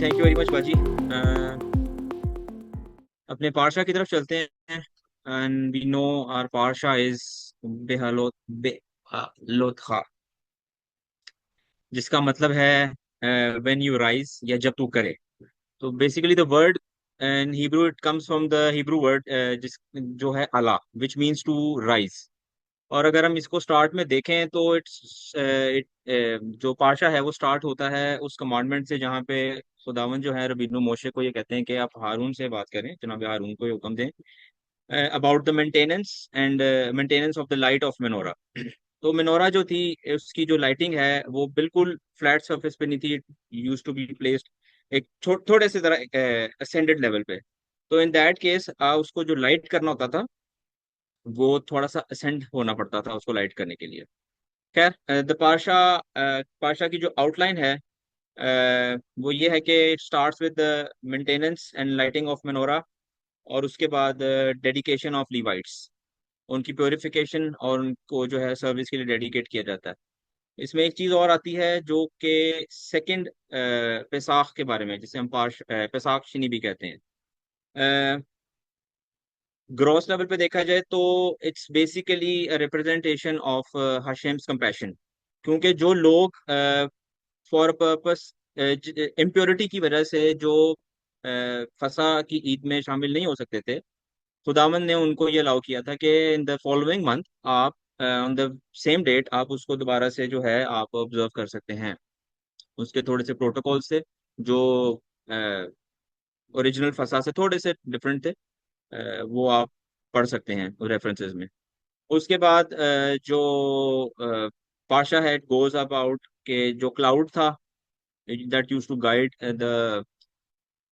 Thank you very much बाजी। अपने पारशा की तरफ चलते हैं। एंड वी नो आवर पारशा इज बेहलोत बेहलोतखा, जिसका मतलब है व्हेन यू राइज, या जब तू करे। तो basically the word in Hebrew, it comes from the Hebrew word जिस जो है अला, विच मीन्स टू राइज। और अगर हम इसको स्टार्ट में देखें तो इट जो पाशा है वो स्टार्ट होता है उस कमांडमेंट से जहाँ पे खुदावन जो है रबीनु मोशे को ये कहते हैं कि आप हारून से बात करें, जनाब हारून को ये हुक्म दें about the maintenance and maintenance of the light of minora. तो मेनोरा जो थी, उसकी जो लाइटिंग है वो बिल्कुल फ्लैट सरफेस पे नहीं थी। यूज टू बी प्लेस्ड एक थोड़े से तरह असेंडेड लेवल पे। तो इन दैट केस उसको जो लाइट करना होता था वो थोड़ा सा असेंड होना पड़ता था उसको लाइट करने के लिए। खैर द पाशा, पाशा की जो आउटलाइन है वो ये है कि it starts with the maintenance and lighting of minora, और उसके बाद डेडिकेशन ऑफ लीवाइट्स, उनकी प्योरिफिकेशन और उनको जो है सर्विस के लिए डेडिकेट किया जाता है। इसमें एक चीज और आती है जो कि सेकंड पेसाख के बारे में, जिसे हम पेसाख शिनी भी कहते हैं। ग्रॉस लेवल पे देखा जाए तो it's basically representation of Hashem's compassion, क्योंकि जो लोग फॉर पर्पस इम्प्योरिटी की वजह से जो फसा की ईद में शामिल नहीं हो सकते थे, खुदावन ने उनको ये अलाउ किया था कि इन द फॉलोइंग मंथ आप ऑन द सेम डेट आप उसको दोबारा से जो है आप ऑब्जर्व कर सकते हैं। उसके थोड़े से प्रोटोकॉल्स थे जो ओरिजिनल फसा से थोड़े से डिफरेंट थे। वो आप पढ़ सकते हैं रेफरेंसेस में। उसके बाद पाशा है गोज अबाउट के जो क्लाउड था that use to guide the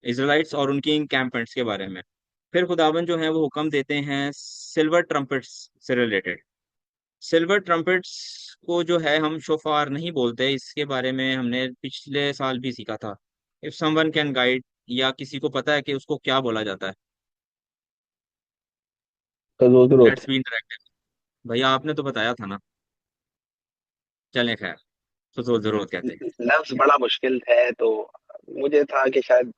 Israelites और उनकी इंकैम्पमेंट्स के बारे में। फिर खुदावन जो है वो हुक्म देते हैं सिल्वर ट्रम्पेट्स से रिलेटेड। सिल्वर ट्रम्पेट्स को जो है हम शोफार नहीं बोलते, इसके बारे में हमने पिछले साल भी सीखा था। इफ समवन कैन गाइड, या किसी को पता है कि उसको क्या बोला जाता है? तो वो जरूरत लेट्स है। Be interactive. भैया आपने तो बताया था ना। चलें खैर, तो जरूरत कहते हैं। लफ्ज बड़ा मुश्किल है, तो मुझे था कि शायद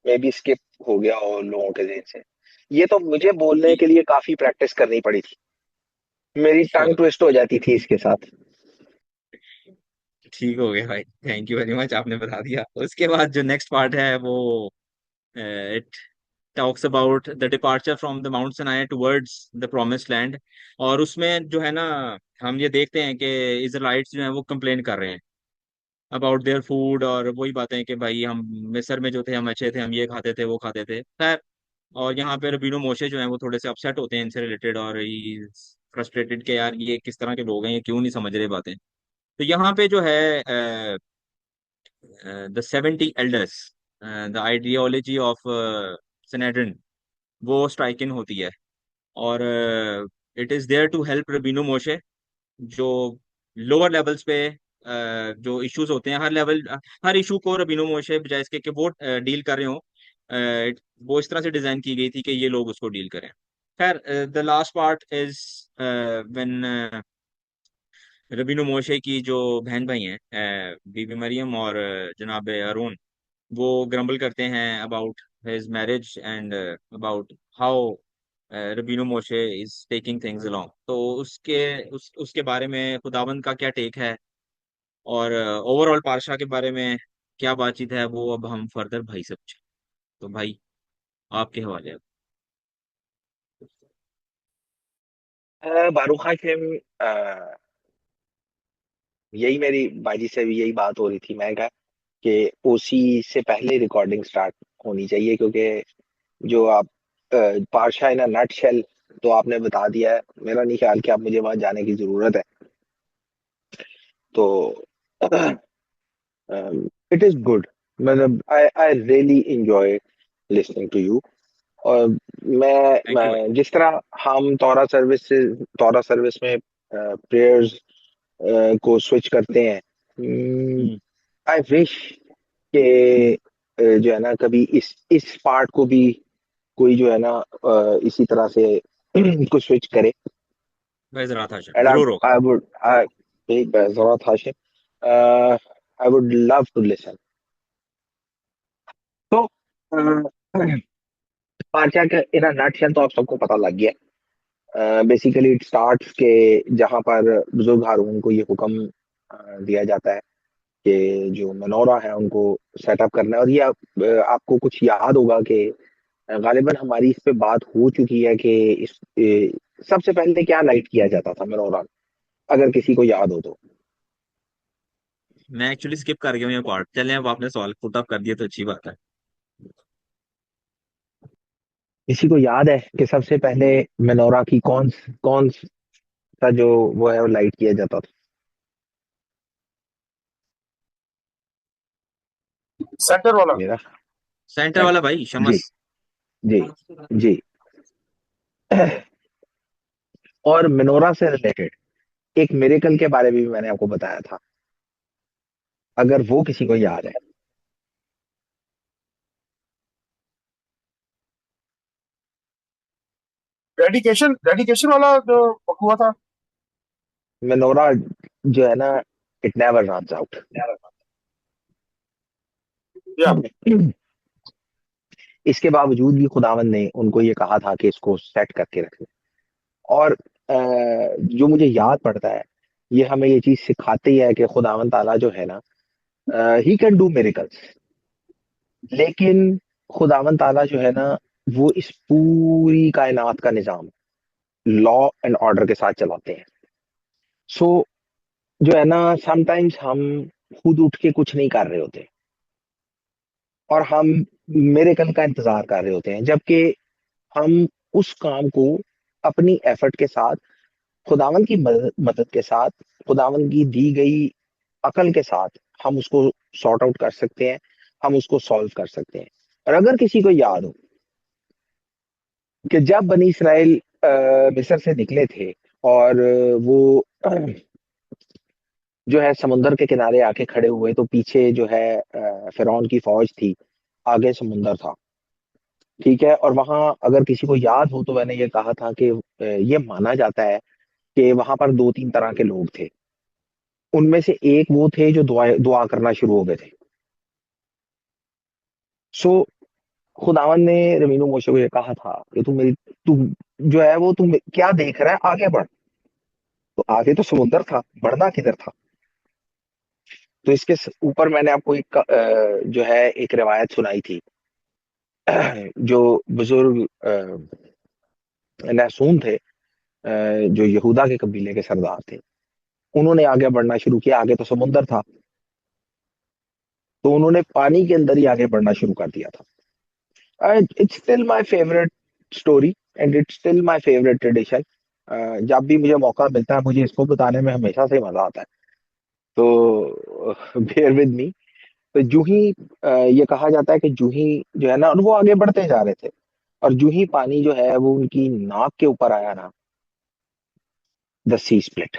मे बी स्किप हो गया हो लोगों के जहन से। ये तो मुझे बोलने ठीक। के लिए काफी प्रैक्टिस करनी पड़ी थी। मेरी टंग चलो ट्विस्ट हो जाती थी इसके साथ। ठीक हो गया भाई, थैंक यू वेरी मच, आपने बता दिया। उसके बाद जो नेक्स्ट पार्ट है वो it talks about the departure from the Mount Sinai towards the promised land. और उसमें जो है ना, हम ये देखते हैं कि इजराइट्स जो हैं वो कंप्लेन कर रहे हैं अबाउट देयर फूड, और वही बातें कि भाई हम मिस्र में जो थे हम अच्छे थे, हम ये खाते थे वो खाते थे। खैर, और यहाँ पे रबीनो मोशे जो हैं वो थोड़े से अपसेट होते हैं इनसे रिलेटेड, और फ्रस्ट्रेटेड के यार ये किस तरह के लोग हैं, ये क्यों नहीं समझ रहे बातें। तो यहाँ पे जो है the 70 elders, the ideology of Sanhedrin, वो स्ट्राइक इन होती है। और it is there to help Rabbeinu Moshe, जो लोअर लेवल्स पे जो इश्यूज होते हैं, हर लेवल हर इशू को रबीनो मोशे बजाय इसके कि वो डील कर रहे हो, वो इस तरह से डिजाइन की गई थी कि ये लोग उसको डील करें। खैर the last part is when Rabbeinu Moshe की जो बहन भाई हैं बीबी मरियम और जनाब अरून, वो ग्रम्बल करते हैं about his marriage and about how Rabbeinu Moshe is taking things along. तो उसके बारे में खुदावंद का क्या टेक है, और ओवरऑल पारशा के बारे में क्या बातचीत है, वो अब हम फर्दर भाई से पूछें। तो भाई आपके हवाले अब। बारूक हाशिम, यही मेरी बाजी से भी यही बात हो रही थी। मैं कहा कि उसी से पहले रिकॉर्डिंग स्टार्ट होनी चाहिए, क्योंकि जो आप पार्शा इन नट शेल तो आपने बता दिया है। मेरा नहीं ख्याल कि आप मुझे वहां जाने की जरूरत है। तो इट इज गुड। मतलब I really enjoy listening to you. और थैंक यू भाई। मैं जिस तरह हम तौरा सर्विस में प्रेयर्स को स्विच करते हैं, हम्म। आई विश के जो है ना कभी इस पार्ट को भी कोई जो है ना इसी तरह से कुछ स्विच करे। भाई जरा था एंड जरूर होगा। आई वुड आई जरूरत Hashem, I would love to listen. पार्चा के इन अ नटशेल तो आप सबको पता लग गया। बेसिकली इट स्टार्ट्स के जहां पर बुजुर्ग हारून को ये हुक्म दिया जाता है कि जो मेनोरा है उनको सेटअप करना है। और ये आपको कुछ याद होगा कि गालिबन हमारी इस पे बात हो चुकी है कि सबसे पहले क्या लाइट किया जाता था मेनोरा में, अगर किसी को याद हो तो। मैं एक्चुअली स्किप कर गया हूँ ये पार्ट। चलें, अब आपने सवाल पुट अप कर दिया तो अच्छी बात है। किसी को याद है कि सबसे पहले मेनोरा की कौन सा जो वो है वो लाइट किया जाता था? सेंटर वाला। मेरा सेंटर वाला भाई, जी, शमस। जी, जी। और मेनोरा से रिलेटेड एक मिरेकल के बारे में भी मैंने आपको बताया था, अगर वो किसी को याद है। डेडिकेशन डेडिकेशन वाला जो हुआ था। मेनोरा जो है ना, इट नेवर रन्स आउट। या इसके बावजूद भी खुदावन ने उनको ये कहा था कि इसको सेट करके रखें। और जो मुझे याद पड़ता है, ये हमें ये चीज सिखाती है कि खुदावन ताला जो है ना, ही कैन डू मिरेकल्स। लेकिन खुदावन ताला जो है ना, वो इस पूरी कायनात का निजाम लॉ एंड ऑर्डर के साथ चलाते हैं। सो जो है ना, समटाइम्स हम खुद उठ के कुछ नहीं कर रहे होते और हम मिरेकल का इंतजार कर रहे होते हैं, जबकि हम उस काम को अपनी एफर्ट के साथ, खुदावन की मदद के साथ, खुदावन की दी गई अकल के साथ हम उसको सॉर्ट आउट कर सकते हैं, हम उसको सॉल्व कर सकते हैं। और अगर किसी को याद हो कि जब बनी इसराइल मिस्र से निकले थे और वो जो है समुंदर के किनारे आके खड़े हुए, तो पीछे जो है फिरौन की फौज थी, आगे समुंदर था। ठीक है, और वहां अगर किसी को याद हो तो मैंने ये कहा था कि ये माना जाता है कि वहां पर दो तीन तरह के लोग थे। उनमें से एक वो थे जो दुआ दुआ करना शुरू हो गए थे। सो खुदावन ने रमीनो मोशे को ये कहा था कि तू जो है वो तुम क्या देख रहा है, आगे बढ़। तो आगे तो समुंदर था, बढ़ना किधर था? तो इसके ऊपर मैंने आपको एक जो है एक रिवायत सुनाई थी। जो बुजुर्ग नहसून थे, जो यहूदा के कबीले के सरदार थे, उन्होंने आगे बढ़ना शुरू किया। आगे तो समुंदर था, तो उन्होंने पानी के अंदर ही आगे बढ़ना शुरू कर दिया था। It's still my favourite story and it's still my favourite tradition. जब भी मुझे मौका मिलता है, मुझे इसको बताने में हमेशा से मजा आता है। तो बेयर विद मी। तो जूं ही ये कहा जाता है कि जूं ही जो है ना, और वो आगे बढ़ते जा रहे थे, और जूं ही पानी जो है वो उनकी नाक के ऊपर आया ना, द सी स्प्लिट।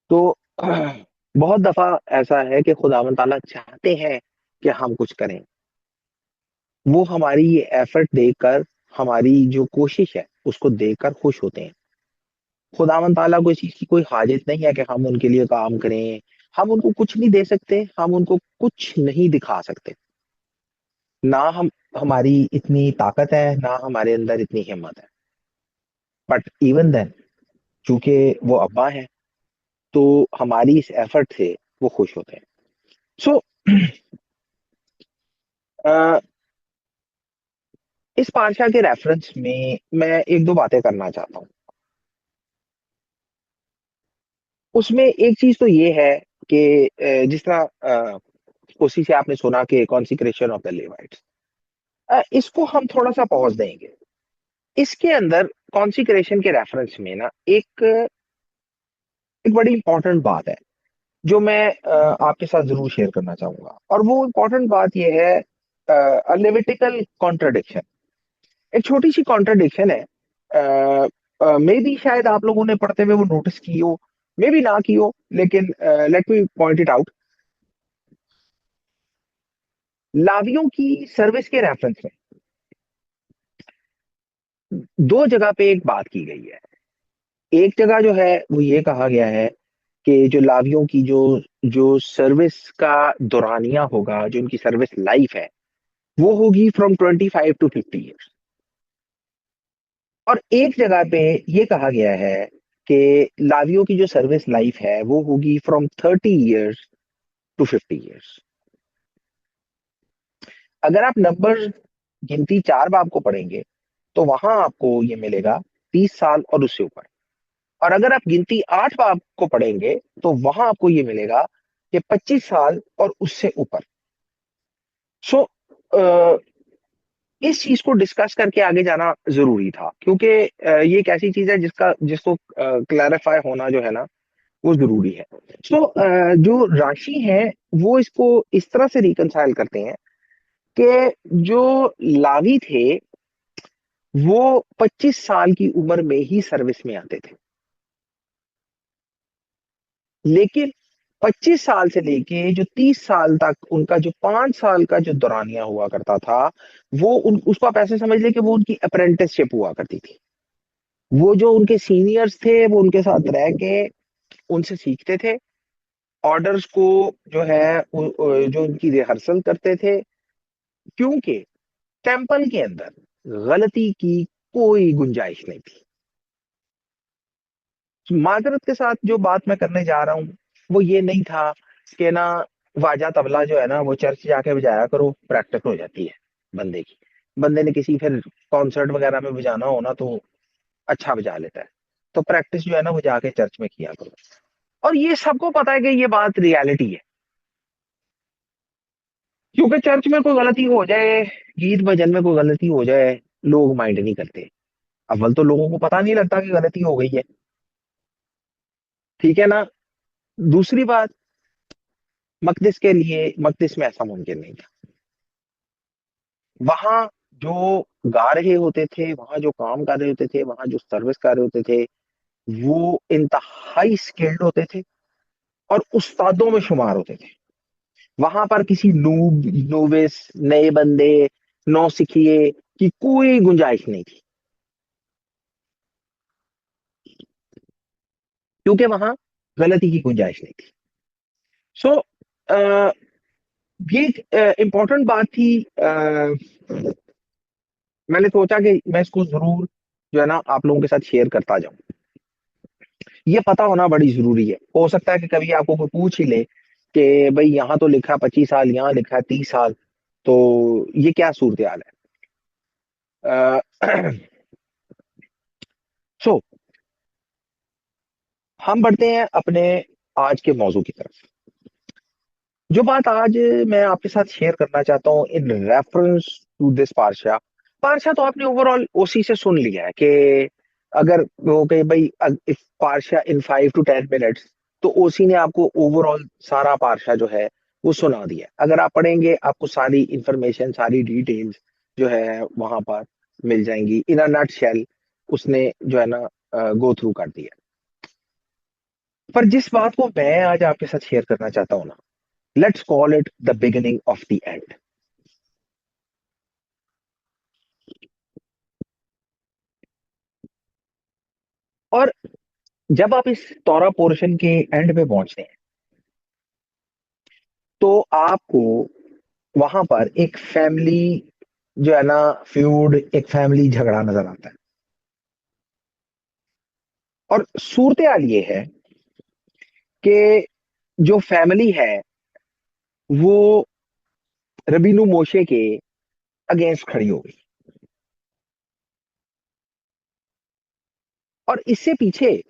तो बहुत दफा ऐसा है कि खुदावन ताला चाहते हैं कि हम कुछ करें। वो हमारी ये एफर्ट देखकर, हमारी जो कोशिश है उसको देखकर खुश होते हैं। खुदावन ताला को इस चीज की कोई हाजत नहीं है कि हम उनके लिए काम करें। हम उनको कुछ नहीं दे सकते, हम उनको कुछ नहीं दिखा सकते। ना हम हमारी इतनी ताकत है, ना हमारे अंदर इतनी हिम्मत है। बट इवन देन, चूंकि वो अब्बा है, तो हमारी इस एफर्ट से वो खुश होते हैं। सो इस पाशा के रेफरेंस में मैं एक दो बातें करना चाहता हूँ। उसमें एक चीज तो ये है कि जिस तरह उसी से आपने सुना कि कॉन्सिक्रेशन ऑफ द लेवाइट्स, इसको हम थोड़ा सा पॉज देंगे। इसके अंदर कॉन्सिक्रेशन के रेफरेंस में ना एक बड़ी इंपॉर्टेंट बात है जो मैं आपके साथ जरूर शेयर करना चाहूंगा। और वो इंपॉर्टेंट बात ये है लेविटिकल कॉन्ट्रडिक्शन। एक छोटी सी कॉन्ट्रडिक्शन है। मे बी शायद आप लोगों ने पढ़ते हुए वो नोटिस की हो, मे बी ना की हो, लेकिन let me point it out. लावियों की सर्विस के रेफरेंस में दो जगह पे एक बात की गई है। एक जगह जो है वो ये कहा गया है कि जो लावियों की जो जो सर्विस का दौरानिया होगा, जो उनकी सर्विस लाइफ है, वो होगी फ्रॉम 25 to 50 ईयर्स। और एक जगह पे ये कहा गया है कि लावियों की जो सर्विस लाइफ है वो होगी फ्रॉम 30 ईयर्स to 50 ईयर्स। अगर आप नंबर गिनती 4 बाब को पढ़ेंगे तो वहां आपको ये मिलेगा 30 साल और उससे ऊपर। और अगर आप गिनती 8 बाब को पढ़ेंगे तो वहां आपको ये मिलेगा कि 25 साल और उससे ऊपर। सो इस चीज को डिस्कस करके आगे जाना जरूरी था, क्योंकि ये एक ऐसी चीज है जिसको क्लैरिफाई होना जो है ना वो जरूरी है। सो जो राशि है वो इसको इस तरह से रिकंसाइल करते हैं कि जो लावी थे वो 25 साल की उम्र में ही सर्विस में आते थे, लेकिन 25 साल से लेके जो 30 साल तक उनका जो 5 साल का जो दौरानिया हुआ करता था, वो उसको आप ऐसे समझ ले कि वो उनकी अप्रेंटिसशिप हुआ करती थी। वो जो उनके सीनियर्स थे वो उनके साथ रह के उनसे सीखते थे, ऑर्डर्स को जो है जो उनकी रिहर्सल करते थे, क्योंकि टेम्पल के अंदर गलती की कोई गुंजाइश नहीं थी। माजरत के साथ जो बात मैं करने जा रहा हूँ वो ये नहीं था कि ना वाजा तबला जो है ना वो चर्च जाके बजाया करो, प्रैक्टिस हो जाती है बंदे की। बंदे ने किसी फिर कॉन्सर्ट वगैरह में बजाना हो ना तो अच्छा बजा लेता है, तो प्रैक्टिस जो है ना वो जाके चर्च में किया करो। और ये सबको पता है कि ये बात रियलिटी है, क्योंकि चर्च में कोई गलती हो जाए, गीत भजन में कोई गलती हो जाए, लोग माइंड नहीं करते। अव्वल तो लोगों को पता नहीं लगता कि गलती हो गई है, ठीक है ना। दूसरी बात, मकदिस के लिए मकदिस में ऐसा मुमकिन नहीं था। वहां जो गा रहे होते थे, वहां जो काम कर रहे होते थे, वहां जो सर्विस कर रहे होते थे, वो इंतहाई स्किल्ड होते थे और उस्तादों में शुमार होते थे। वहां पर किसी नूब, नोविस, नए बंदे, नौसिखिए की कोई गुंजाइश नहीं थी, क्योंकि वहां गलती की गुंजाइश नहीं थी। सो ये एक इम्पोर्टेंट बात थी। मैंने सोचा कि मैं इसको जरूर जो है ना आप लोगों के साथ शेयर करता जाऊं। ये पता होना बड़ी जरूरी है। हो सकता है कि कभी आपको कोई पूछ ही ले कि भाई यहाँ तो लिखा 25 साल, यहाँ लिखा है 30 साल, तो ये क्या सूरत हाल है। सो हम बढ़ते हैं अपने आज के मौजू की तरफ। जो बात आज मैं आपके साथ शेयर करना चाहता हूँ इन रेफरेंस टू दिस पार्शा। पार्शा तो आपने ओवरऑल ओसी से सुन लिया है कि अगर वो कहे भाई इफ पार्शा इन 5 to 10 मिनट्स, तो ओसी ने आपको ओवरऑल सारा पार्शा जो है वो सुना दिया। अगर आप पढ़ेंगे आपको सारी इंफॉर्मेशन, सारी डिटेल्स जो है वहां पर मिल जाएंगी। इन अ नट शेल उसने जो है ना गो थ्रू कर दिया। पर जिस बात को मैं आज आपके साथ शेयर करना चाहता हूँ ना, let's call it the beginning of the and. और जब आप इस तौरा पोर्शन के एंड पे पहुंचते हैं तो आपको वहां पर एक फैमिली जो है ना फ्यूड, एक फैमिली झगड़ा नजर आता है। और सूरत हाल ये है कि जो फैमिली है वो रबीनु मोशे के अगेंस्ट खड़ी हो गई। और इससे पीछे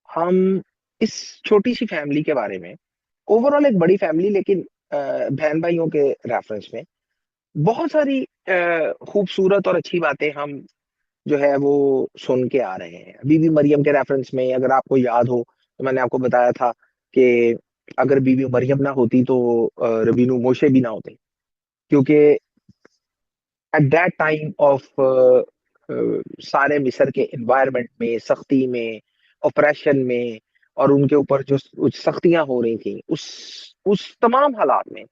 हम इस छोटी सी फैमिली के बारे में, ओवरऑल एक बड़ी फैमिली लेकिन बहन भाइयों के रेफरेंस में बहुत सारी खूबसूरत और अच्छी बातें हम जो है वो सुन के आ रहे हैं। बीबी मरियम के रेफरेंस में अगर आपको याद हो तो मैंने आपको बताया था कि अगर बीबी मरियम ना होती तो रबीनु मोशे भी ना होते, क्योंकि एट दैट टाइम ऑफ सारे मिस्र के एनवायरनमेंट में, सख्ती में, ऑपरेशन में, और उनके ऊपर जो सख्तियां हो रही थी, उस तमाम हालात में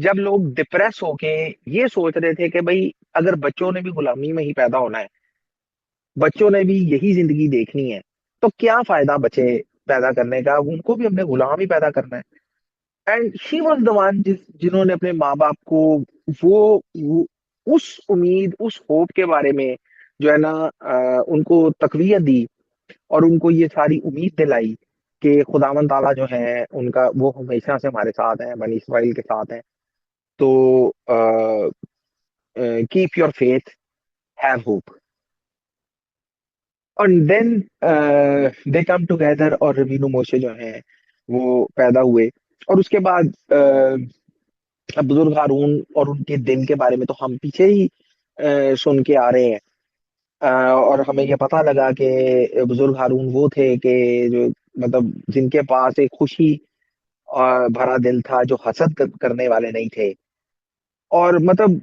जब लोग डिप्रेस होके ये सोच रहे थे कि भाई अगर बच्चों ने भी गुलामी में ही पैदा होना है, बच्चों ने भी यही जिंदगी देखनी है, तो क्या फायदा बचे पैदा करने का, उनको भी अपने गुलाम ही पैदा करना है। And she was the one जिन्होंने अपने माँ बाप को वो उस उम्मीद, उस होप के बारे में जो है ना उनको तकवीत दी, और उनको ये सारी उम्मीद दिलाई कि खुदावन ताला जो है उनका, वो हमेशा से हमारे साथ हैं, बनी इसराइल के साथ हैं। तो keep your faith, have hope. और देन दे कम टुगेदर, और रबीनु मोशे जो हैं वो पैदा हुए। और उसके बाद बुजुर्ग हारून और उनके दिन के बारे में तो हम पीछे ही सुन के आ रहे हैं। और हमें ये पता लगा कि बुजुर्ग हारून वो थे कि जो मतलब जिनके पास एक खुशी भरा दिल था, जो हसद करने वाले नहीं थे। और मतलब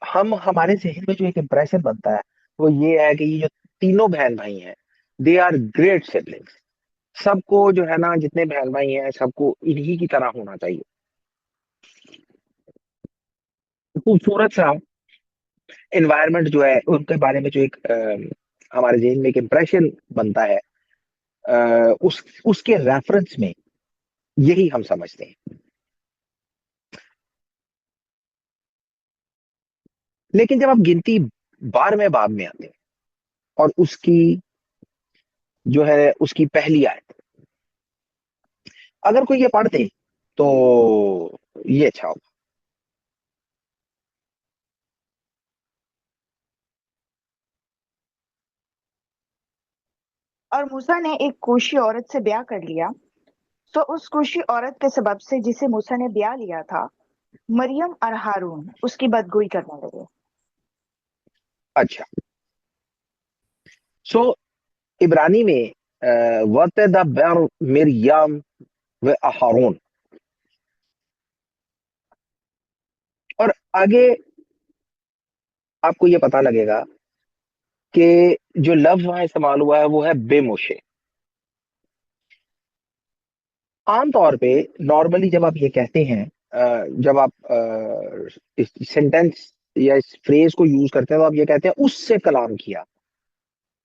हम हमारे जहन में जो एक इम्प्रेशन बनता है वो ये है कि ये जो तीनों बहन भाई हैं, दे आर ग्रेट सिबलिंग्स। सबको जो है ना, जितने बहन भाई हैं, सबको इन्हीं की तरह होना चाहिए। खूबसूरत सा एनवायरनमेंट जो है उनके बारे में जो एक हमारे जहन में एक इम्प्रेशन बनता है, उसके रेफरेंस में यही हम समझते हैं। लेकिन जब आप गिनती 12वें बाब में आते हैं और उसकी जो है उसकी पहली आयत, अगर कोई ये पढ़ दे तो ये अच्छा होगा। और मूसा ने एक कूशी औरत से ब्याह कर लिया। तो उस कूशी औरत के सबब से जिसे मूसा ने ब्याह लिया था, मरियम और हारून उसकी बदगोई करने लगे। अच्छा, सो इब्रानी में वतद बर मिर्याम व हारून, और आगे आपको ये पता लगेगा कि जो लफ्ज वहां इस्तेमाल हुआ है वो है बेमोशे। आमतौर पे नॉर्मली जब आप ये कहते हैं, जब आप इस सेंटेंस या इस फ्रेज को यूज करते हैं, तो आप ये कहते हैं उससे कलाम किया।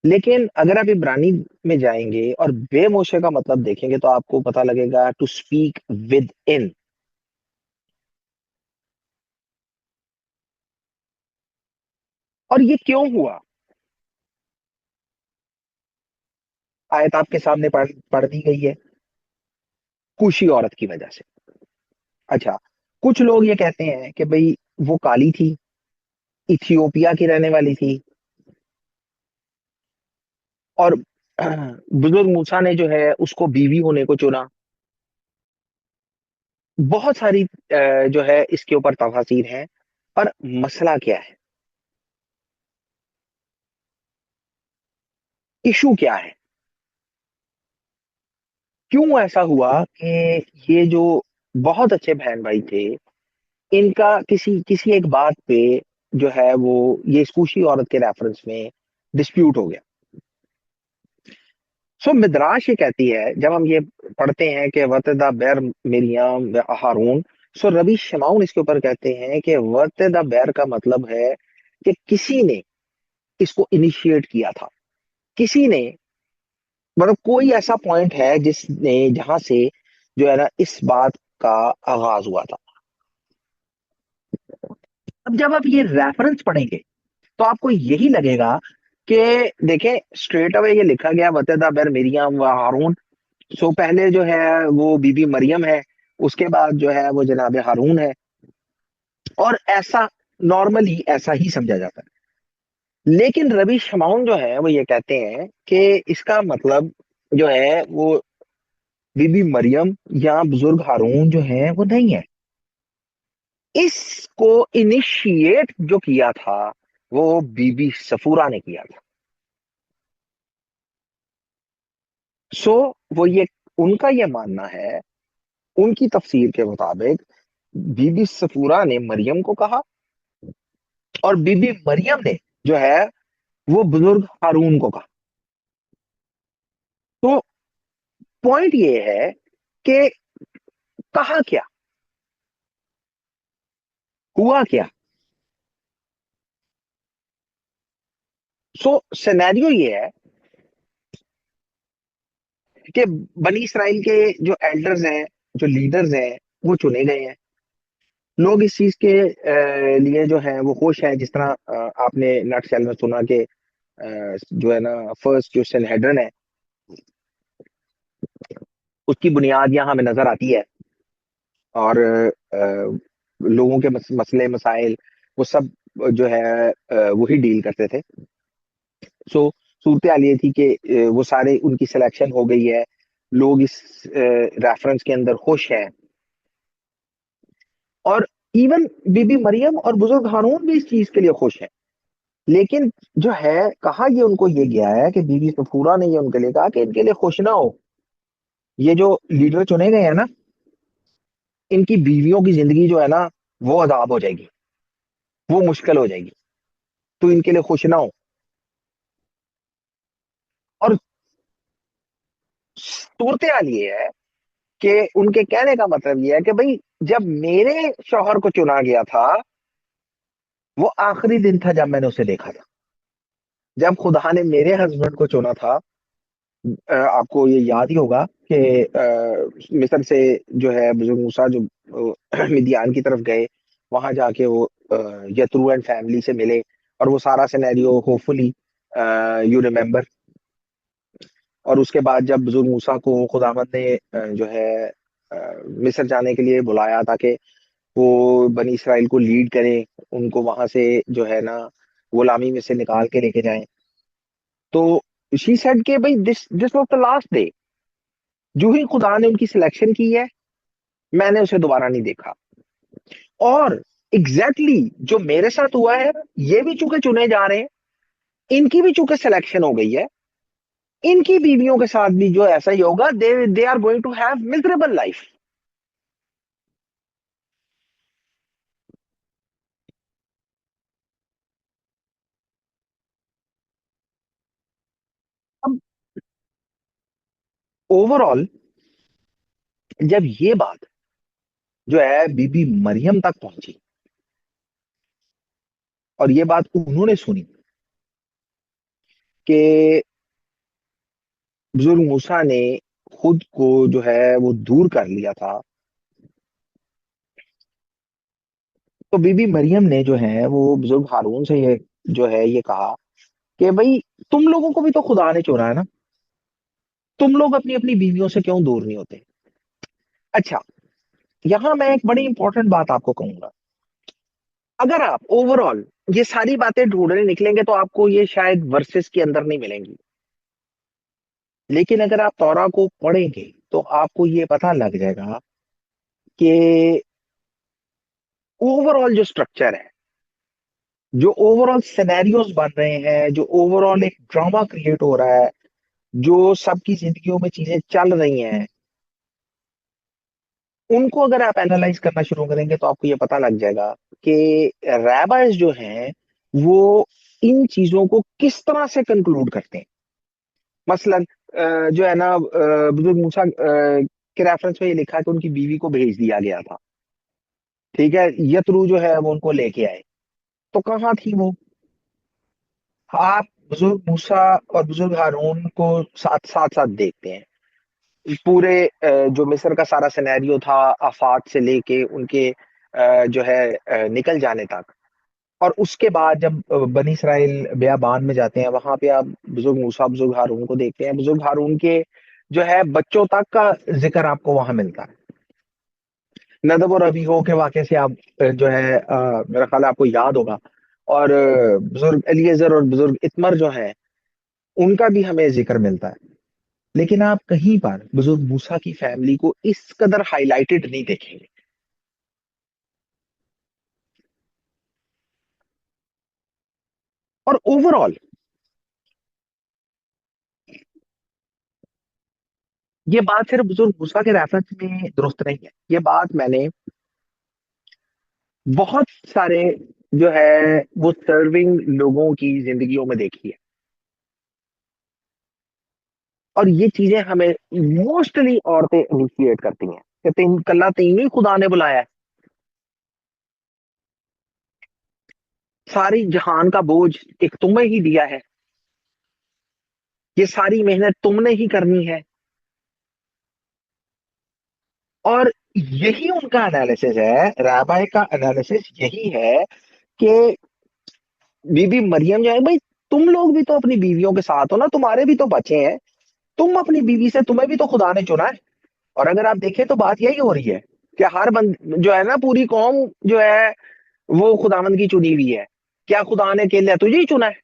लेकिन अगर आप इब्रानी में जाएंगे और बेमोशे का मतलब देखेंगे तो आपको पता लगेगा टू स्पीक विद इन। और ये क्यों हुआ? आयत आपके सामने पढ़ दी गई है, कुशी औरत की वजह से। अच्छा, कुछ लोग ये कहते हैं कि भाई वो काली थी, इथियोपिया की रहने वाली थी, और बुजुर्ग मूसा ने जो है उसको बीवी होने को चुना। बहुत सारी जो है इसके ऊपर तफासीर हैं। पर मसला क्या है, इशू क्या है, क्यों ऐसा हुआ कि ये जो बहुत अच्छे बहन भाई थे, इनका किसी किसी एक बात पे जो है वो ये इस कूशी औरत के रेफरेंस में डिस्प्यूट हो गया। सो मिद्राश ये कहती है, जब हम ये पढ़ते हैं कि वतदा बैर मिरियाम व हारून, सो रबी शमाउन इसके ऊपर कहते हैं कि वतदा बैर का मतलब है कि किसी ने इसको इनिशिएट किया था। किसी ने, मतलब कोई ऐसा पॉइंट है जिसने, जहां से जो है ना इस बात का आगाज हुआ था। अब जब आप ये रेफरेंस पढ़ेंगे तो आपको यही लगेगा कि देखें, स्ट्रेट अवे ये लिखा गया वतदा बैर मिरियाम व हारून। सो पहले जो है वो बीबी मरियम है, उसके बाद जो है वो जनाब हारून है। और ऐसा नॉर्मली ऐसा ही समझा जाता है। लेकिन रबी शमाउन जो है वो ये कहते हैं कि इसका मतलब जो है वो बीबी मरियम या बुजुर्ग हारून जो है वो नहीं है। इसको इनिशिएट जो किया था वो बीबी सफूरा ने किया था। सो वो ये, उनका ये मानना है, उनकी तफसीर के मुताबिक बीबी सफूरा ने मरियम को कहा, और बीबी मरियम ने जो है वो बुजुर्ग हारून को कहा। तो पॉइंट ये है कि कहा क्या, हुआ क्या। सो सिनेरियो ये है कि बनी इसराइल के जो एल्डर्स हैं, जो लीडर्स हैं, वो चुने गए हैं। लोग इस चीज के लिए जो है वो खुश है, जिस तरह आपने नटशेल में सुना कि जो है ना फर्स्ट जो सनहेड्रिन है उसकी बुनियाद यहाँ हमें नजर आती है, और लोगों के मसले मसाइल वो सब जो है वही डील करते थे। सो सूरत हाल ये थी कि वो सारे उनकी सिलेक्शन हो गई है, लोग इस रेफरेंस के अंदर खुश हैं, और इवन बीबी मरियम और बुजुर्ग हारून भी इस चीज के लिए खुश हैं। लेकिन जो है कहा ये उनको ये गया है कि बीबी सफूरा ने ये उनके लिए कहा कि इनके लिए खुश ना हो, ये जो लीडर चुने गए हैं ना, इनकी बीवियों की जिंदगी जो है ना वो अजाब हो जाएगी, वो मुश्किल हो जाएगी, तो इनके लिए खुश ना हो। और सूरत हाल ये है कि उनके कहने का मतलब ये है कि भाई जब मेरे शौहर को चुना गया था, वो आखिरी दिन था जब मैंने उसे देखा था। जब खुदा ने मेरे हस्बैंड को चुना था, आपको ये याद ही होगा कि मिस्र से जो है बुजुर्ग मूसा जो मिदियान की तरफ गए, वहां जाके वो यत्रो एंड फैमिली से मिले, और वो सारा सिनेरियो होपफुली यू रिमेम्बर। और उसके बाद जब बुजुर्ग मूसा को खुदावंद ने जो है मिस्र जाने के लिए बुलाया ताकि वो बनी इसराइल को लीड करें, उनको वहां से जो है ना गुलामी में से निकाल के लेके जाएं, तो शी सेड के भाई this this was the last day. जो ही खुदा ने उनकी सिलेक्शन की है, मैंने उसे दोबारा नहीं देखा। और एग्जैक्टली exactly जो मेरे साथ हुआ है, ये भी चूंकि चुने जा रहे हैं, इनकी भी चूंकि सिलेक्शन हो गई है, इनकी बीवियों के साथ भी जो ऐसा ही होगा, they they are going to have miserable life. अब ओवरऑल जब ये बात जो है बीबी मरियम तक पहुंची, और ये बात उन्होंने सुनी कि बुजुर्ग मूसा ने खुद को जो है वो दूर कर लिया था, तो बीबी मरियम ने जो है वो बुजुर्ग हारून से ये जो है ये कहा कि भाई तुम लोगों को भी तो खुदा ने चुना है ना, तुम लोग अपनी अपनी बीवियों से क्यों दूर नहीं होते। अच्छा, यहां मैं एक बड़ी इंपॉर्टेंट बात आपको कहूंगा। अगर आप ओवरऑल ये सारी बातें ढूंढने निकलेंगे तो आपको ये शायद वर्सेस के अंदर नहीं मिलेंगी, लेकिन अगर आप तौरा को पढ़ेंगे तो आपको ये पता लग जाएगा कि ओवरऑल जो स्ट्रक्चर है, जो ओवरऑल सिनेरियोज बन रहे हैं, जो ओवरऑल एक ड्रामा क्रिएट हो रहा है, जो सबकी जिंदगियों में चीजें चल रही हैं, उनको अगर आप एनालाइज करना शुरू करेंगे तो आपको ये पता लग जाएगा कि रैबाइज जो हैं वो इन चीजों को किस तरह से कंक्लूड करते हैं। मसलन जो है ना बुजुर्ग मूसा के रेफरेंस में ये लिखा है कि उनकी बीवी को भेज दिया गया था, ठीक है, यत्रू जो है वो उनको लेके आए, तो कहाँ थी वो। आप बुजुर्ग मूसा और बुजुर्ग हारून को साथ साथ साथ देखते हैं, पूरे जो मिस्र का सारा सिनेरियो था, आफात से लेके उनके जो है निकल जाने तक, और उसके बाद जब बनी इसराइल बियाबान में जाते हैं, वहां पे आप बुजुर्ग मूसा बुजुर्ग हारून को देखते हैं, बुजुर्ग हारून के जो है बच्चों तक का जिक्र आपको वहां मिलता है। नदब और अबीहो के वाकये से आप जो है मेरा ख्याल है आपको याद होगा, और बुजुर्ग एलिएजर और बुजुर्ग इतमर जो है उनका भी हमें जिक्र मिलता है। लेकिन आप कहीं पर बुजुर्ग मूसा की फैमिली को इस कदर हाईलाइटेड नहीं देखेंगे। और ओवरऑल ये बात सिर्फ बुजुर्ग मूसा के रेफरेंस में दुरुस्त नहीं है, ये बात मैंने बहुत सारे जो है वो सर्विंग लोगों की जिंदगियों में देखी है, और ये चीजें हमें मोस्टली औरतें इनिशिएट करती हैं कि तीन कल्ला तीन ही खुदा ने बुलाया है, सारी जहान का बोझ एक तुम्हें ही दिया है, ये सारी मेहनत तुमने ही करनी है, और यही उनका एनालिसिस है, राबाई का एनालिसिस यही है कि बीबी मरियम जो है, भाई तुम लोग भी तो अपनी बीवियों के साथ हो ना, तुम्हारे भी तो बच्चे हैं, तुम अपनी बीवी से, तुम्हें भी तो खुदा ने चुना है। और अगर आप देखें तो बात यही हो रही है कि हर बंद जो है ना, पूरी कौम जो है वो खुदावंद की चुनी हुई है। क्या खुदा ने अकेले तुझे ही चुना है?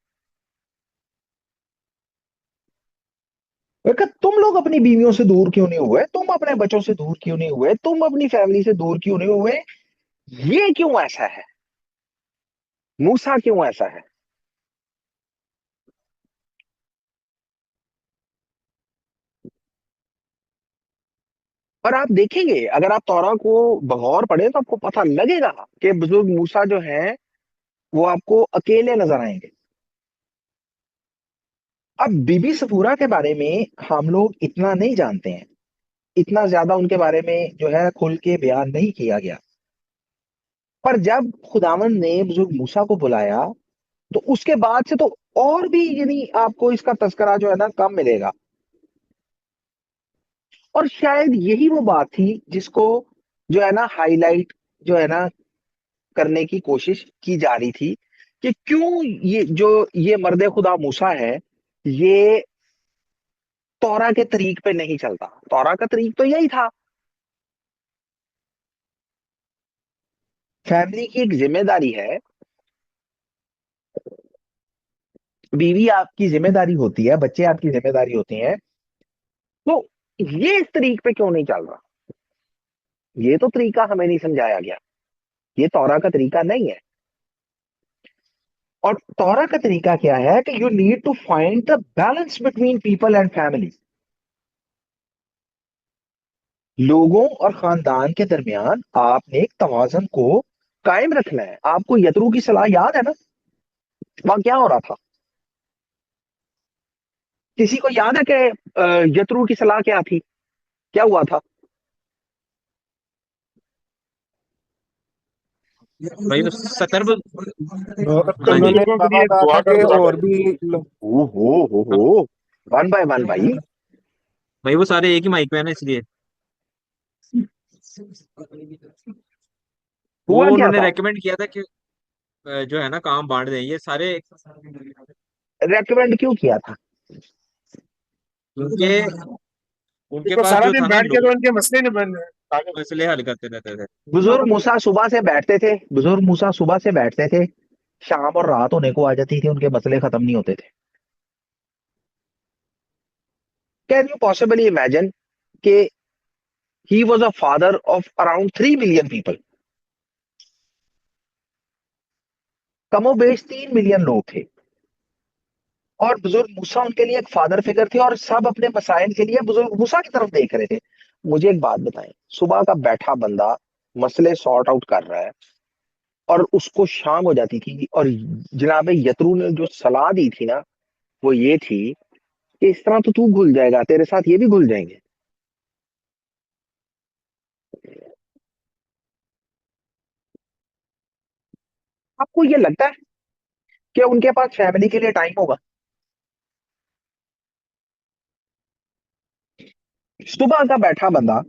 देखा, तुम लोग अपनी बीवियों से दूर क्यों नहीं हुए, तुम अपने बच्चों से दूर क्यों नहीं हुए, तुम अपनी फैमिली से दूर क्यों नहीं हुए? ये क्यों ऐसा है? मूसा क्यों ऐसा है? और आप देखेंगे, अगर आप तौरा को बगौर पढ़े तो आपको पता लगेगा कि बुजुर्ग मूसा जो है वो आपको अकेले नजर आएंगे। अब बीबी सफूरा के बारे में हम लोग इतना नहीं जानते हैं, इतना ज्यादा उनके बारे में जो है खुल के बयान नहीं किया गया। पर जब खुदावन ने बुजुर्ग मूसा को बुलाया तो उसके बाद से तो और भी, यानी आपको इसका तस्करा जो है ना कम मिलेगा। और शायद यही वो बात थी जिसको जो है ना हाईलाइट जो है ना करने की कोशिश की जा रही थी कि क्यों ये मर्दे खुदा मूसा है, ये तौरा के तरीक पे नहीं चलता। तौरा का तरीक तो यही था, फैमिली की एक जिम्मेदारी है, बीवी आपकी जिम्मेदारी होती है, बच्चे आपकी जिम्मेदारी होती हैं। तो ये इस तरीक पे क्यों नहीं चल रहा? ये तो तरीका हमें नहीं समझाया गया, ये तौरा का तरीका नहीं है। और तौरा का तरीका क्या है कि you need to find the balance between people and family. लोगों और खानदान के दरमियान आपने एक तवाजन को कायम रखना है। आपको यत्रू की सलाह याद है ना, वहां क्या हो रहा था? किसी को याद है कि यत्रू की सलाह क्या थी, क्या हुआ था? भाई वो सतर्क। तो हाँ जी। उन्होंने लोगों के कहा लिए था दुआ कि कर और दो। भी हो वन बाय वन भाई। भाई वो सारे एक ही माइक पे है ना, इसलिए वो हुआ क्या उन्होंने था? रेकमेंड किया था कि जो है ना काम बांट दें ये सारे, रेकमेंड क्यों किया था? क्योंकि उनके तो पास सारा जो दिन था ना बैठ के लोग तो इनके मसले नहीं बन रहे। मसले हल करते रहते थे। बुजुर्ग मूसा सुबह से बैठते थे, बुजुर्ग मूसा सुबह से बैठते थे, शाम और रात होने को आ जाती थी, उनके मसले खत्म नहीं होते थे। कैन यू पॉसिबली इमेजिन कि he was a father of around 3 million people. कमोबेश 3 मिलियन लोग थे, और बुजुर्ग मूसा उनके लिए एक फादर फिगर थे, और सब अपने मसाइल के लिए बुजुर्ग मूसा की तरफ देख रहे थे। मुझे एक बात बताएं, सुबह का बैठा बंदा मसले सॉर्ट आउट कर रहा है, और उसको शाम हो जाती थी, और जनाब यतरू ने जो सलाह दी थी ना, वो ये थी कि इस तरह तो तू घुल जाएगा, तेरे साथ ये भी घुल जाएंगे। आपको ये लगता है कि उनके पास फैमिली के लिए टाइम होगा? सुबह का बैठा बंदा,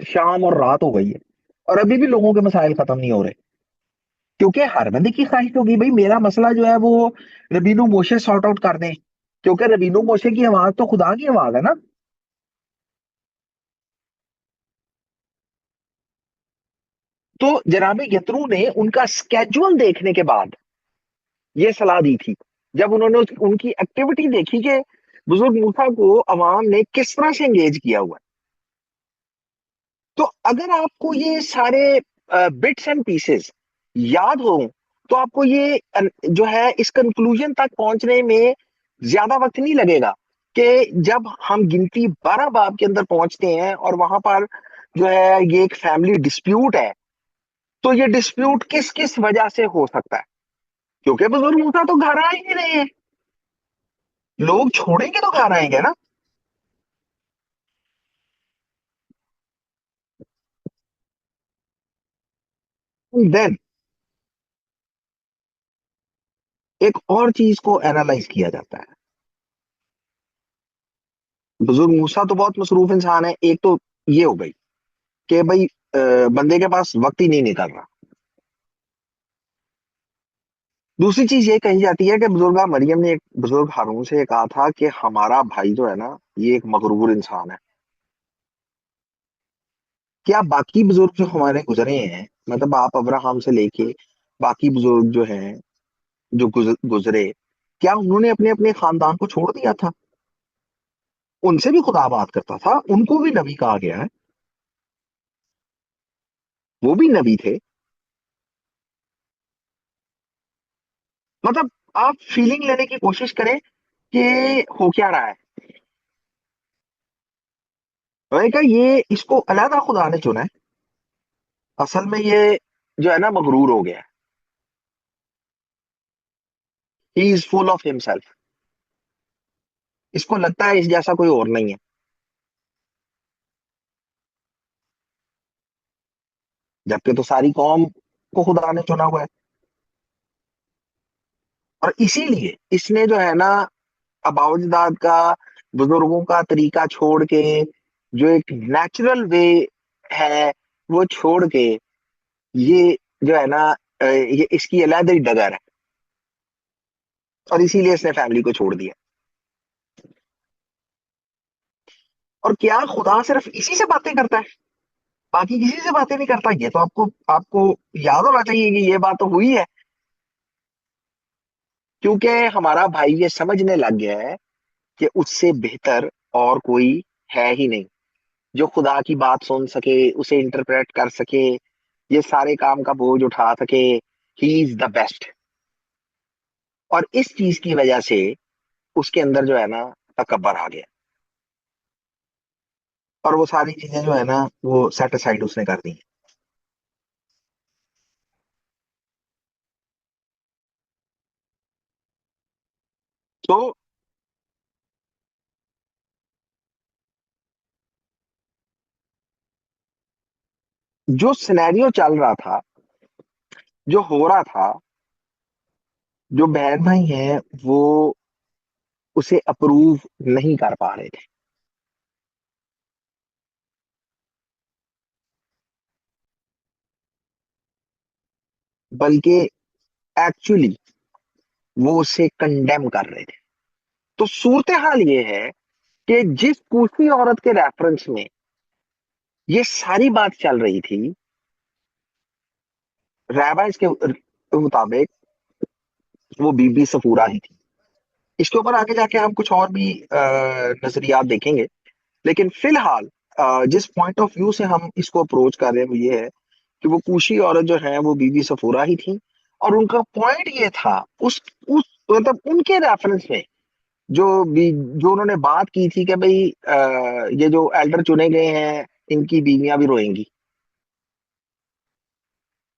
शाम और रात हो गई है, और अभी भी लोगों के मसाइल खत्म नहीं हो रहे। क्योंकि हर बंदे की ख्वाहिश होगी भाई मेरा मसला जो है वो रबीनू मोशे सॉर्ट आउट कर दें, क्योंकि रबीनू मोशे की आवाज तो खुदा की आवाज है ना। तो जनाब यतरू ने उनका स्केड्यूल देखने के बाद ये सलाह दी थी, जब उन्होंने उनकी एक्टिविटी देखी कि बुजुर्ग मूसा को अवाम ने किस तरह से एंगेज किया हुआ है। तो अगर आपको ये सारे बिट्स एंड पीसेस याद हो, तो आपको ये जो है इस कंक्लूजन तक पहुंचने में ज्यादा वक्त नहीं लगेगा कि जब हम गिनती 12 बाब के अंदर पहुंचते हैं और वहां पर जो है ये एक फैमिली डिस्प्यूट है। तो ये डिस्प्यूट किस किस वजह से हो सकता है? क्योंकि बुजुर्ग मूसा तो घर आ ही नहीं रहे हैं, लोग छोड़ेंगे तो घर आएंगे ना। देन एक और चीज को एनालाइज किया जाता है। बुजुर्ग मूसा तो बहुत मसरूफ इंसान है, एक तो ये हो गई। कि भाई बंदे के पास वक्त ही नहीं निकल रहा। दूसरी चीज ये कही जाती है कि बुजुर्ग मरियम ने एक बुजुर्ग हारून से ये कहा था कि हमारा भाई जो है ना, ये एक मगरूर इंसान है। क्या बाकी बुजुर्ग जो हमारे गुजरे हैं, मतलब आप अब्राहम से लेके बाकी बुजुर्ग जो हैं, जो गुजरे, क्या उन्होंने अपने अपने खानदान को छोड़ दिया था? उनसे भी खुदा बात करता था, उनको भी नबी कहा गया है, वो भी नबी थे। मतलब आप फीलिंग लेने की कोशिश करें कि हो क्या रहा है। मैंने कहा ये इसको अलहदा खुदा ने चुना है। असल में ये जो है ना मगरूर हो गया है। He is full of himself. इसको लगता है इस जैसा कोई और नहीं है, जबकि तो सारी कौम को खुदा ने चुना हुआ है। और इसीलिए इसने जो है ना अबाउजदाद का, बुजुर्गों का तरीका छोड़ के, जो एक नेचुरल वे है वो छोड़ के, ये जो है ना ये इसकी अलग ही डगर है। और इसीलिए इसने फैमिली को छोड़ दिया। और क्या खुदा सिर्फ इसी से बातें करता है, बाकी किसी से बातें नहीं करता? ये तो आपको आपको याद होना चाहिए कि ये बात तो हुई है। क्योंकि हमारा भाई ये समझने लग गया है कि उससे बेहतर और कोई है ही नहीं जो खुदा की बात सुन सके, उसे इंटरप्रेट कर सके, ये सारे काम का बोझ उठा सके। He is the best. और इस चीज की वजह से उसके अंदर जो है ना तकब्बर आ गया, और वो सारी चीजें जो है ना वो सेट असाइड उसने कर दी। तो जो सिनेरियो चल रहा था, जो हो रहा था, जो बहन भाई हैं वो उसे अप्रूव नहीं कर पा रहे थे। बल्कि एक्चुअली वो उसे कंडेम कर रहे थे। तो सूरत हाल ये है कि जिस कूफी औरत के रेफरेंस में ये सारी बात चल रही थी, रैबाइस के मुताबिक वो बीबी सफूरा ही थी। इसके ऊपर आगे जाके हम कुछ और भी नजरियात देखेंगे। लेकिन फिलहाल जिस पॉइंट ऑफ व्यू से हम इसको अप्रोच कर रहे हैं वो ये है कि वो कूशी औरत जो है वो बीबी सफूरा ही थी। और उनका पॉइंट ये था, उस मतलब उनके रेफरेंस में जो उन्होंने बात की थी कि भाई ये जो एल्डर चुने गए हैं इनकी बीवियां भी रोएंगी।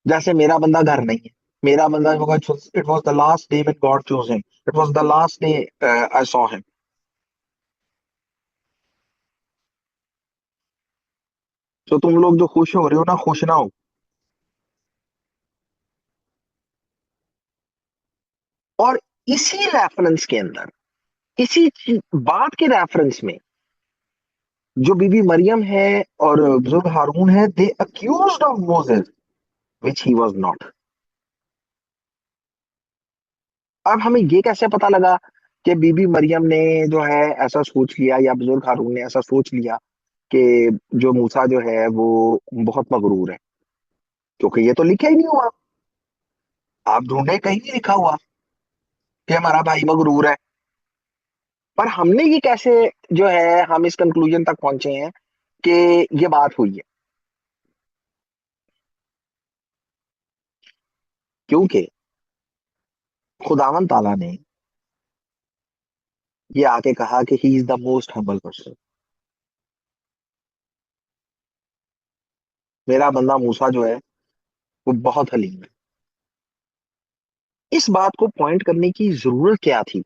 जैसे मेरा बंदा घर नहीं है, मेरा बंदा it was the last day when God chose him, it was the last day I saw him. तो तुम लोग जो खुश हो रहे हो ना, खुश ना हो। और इसी रेफरेंस के अंदर, बात के रेफरेंस में जो बीबी मरियम है और बुजुर्ग हारून है, they accused of Moses which he was not. अब हमें ये कैसे पता लगा कि बीबी मरियम ने जो है ऐसा सोच लिया, या बुजुर्ग हारून ने ऐसा सोच लिया कि जो मूसा जो है वो बहुत मगरूर है? क्योंकि ये तो लिखा ही नहीं हुआ। आप ढूंढे, कहीं नहीं लिखा हुआ कि हमारा भाई मगरूर है। पर हमने ये कैसे जो है हम इस कंक्लूजन तक पहुंचे हैं कि ये बात हुई है? क्योंकि खुदावन ताला ने ये आके कहा कि he is the most humble person. मेरा बंदा मूसा जो है वो बहुत हलीम है। इस बात को पॉइंट करने की जरूरत क्या थी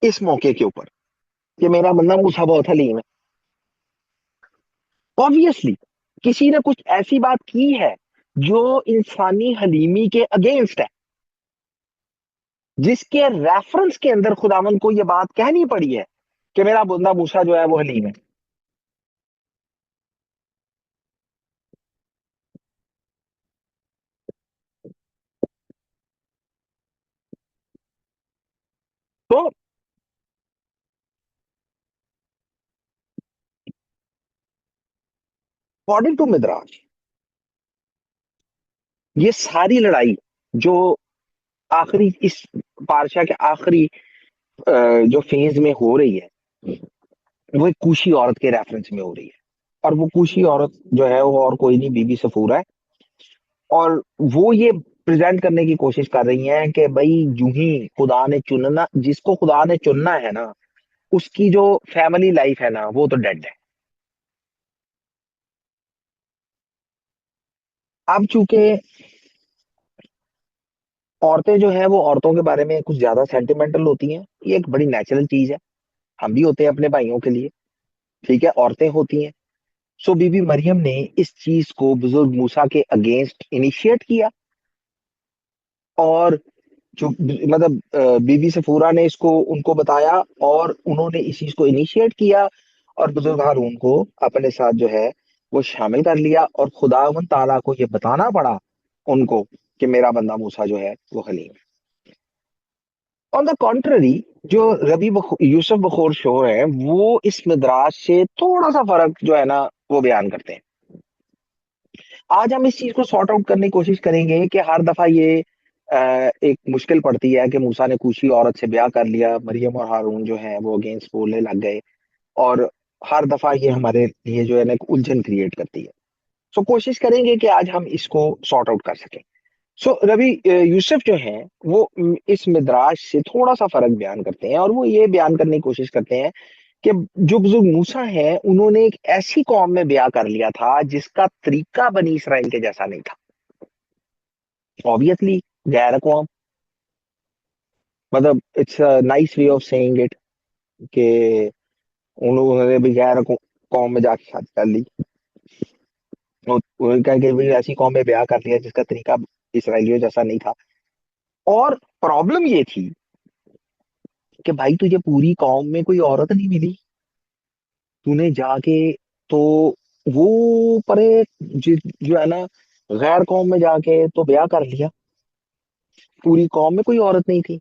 इस मौके के ऊपर कि मेरा बंदा मूसा बहुत हलीम है? ऑब्वियसली किसी ने कुछ ऐसी बात की है जो इंसानी हलीमी के अगेंस्ट है, जिसके रेफरेंस के अंदर खुदावन को यह बात कहनी पड़ी है कि मेरा बंदा मूसा जो है वो हलीम है। तो अकॉर्डिंग टू मिद्राज, ये सारी लड़ाई जो आखिरी इस पारशा के आखिरी जो फेज में हो रही है, वो एक कूशी औरत के रेफरेंस में हो रही है। और वो कूशी औरत जो है वो और कोई नहीं, बीबी सफूरा है। और वो ये प्रेजेंट करने की कोशिश कर रही हैं कि भाई यूं ही खुदा ने चुनना, जिसको खुदा ने चुनना है ना, उसकी जो फैमिली लाइफ है ना, वो तो डेड है। अब चूंकि औरतें जो है वो औरतों के बारे में कुछ ज्यादा सेंटिमेंटल होती हैं, ये एक बड़ी नेचुरल चीज है। हम भी होते हैं अपने भाइयों के लिए, ठीक है, औरतें होती हैं। सो बीबी मरियम ने इस चीज को बुजुर्ग मूसा के अगेंस्ट इनिशिएट किया। और जो मतलब बीबी सफूरा ने इसको उनको बताया, और उन्होंने इस चीज को इनिशिएट किया, और बुजुर्ग हारून को अपने साथ जो है वो शामिल कर लिया। और खुदावंद ताला को ये बताना पड़ा उनको कि मेरा बंदा मूसा जो है वो हलीम है। ऑन द कॉन्ट्ररी, जो यूसुफ बखोर शो है, वो इस मिद्रास से थोड़ा सा फर्क जो है ना वो बयान करते हैं। आज हम इस चीज को सॉर्ट आउट करने की कोशिश करेंगे कि हर दफा ये एक मुश्किल पड़ती है कि मूसा ने कूशी औरत से ब्याह कर लिया, मरियम और हारून जो है वो अगेंस्ट बोलने लग गए। और हर दफा ये हमारे लिए जो है ना एक उलझन क्रिएट करती है। सो कोशिश करेंगे कि आज हम इसको सॉर्ट आउट कर सकें। सो रवि यूसुफ जो है वो इस मिद्राज से थोड़ा सा फर्क बयान करते हैं, और वो ये बयान करने की कोशिश करते हैं कि जो बुजुर्ग मूसा है उन्होंने एक ऐसी कौम में ब्याह कर लिया था जिसका तरीका बनी इसराइल के जैसा नहीं था। ऑब्वियसली गैर कौम, मतलब it's a nice way of saying it कि उन्होंने भी कौम में जाके शादी कर ली। उन्होंने कहा कि भाई ऐसी कौम में ब्याह कर लिया जिसका तरीका इसराइलियों जैसा नहीं था। और प्रॉब्लम ये थी कि भाई तुझे पूरी कौम में कोई औरत नहीं मिली, तूने जाके तो वो परे जो है ना गैर कौम में जाके तो ब्याह कर लिया, पूरी कौम में कोई औरत नहीं थी।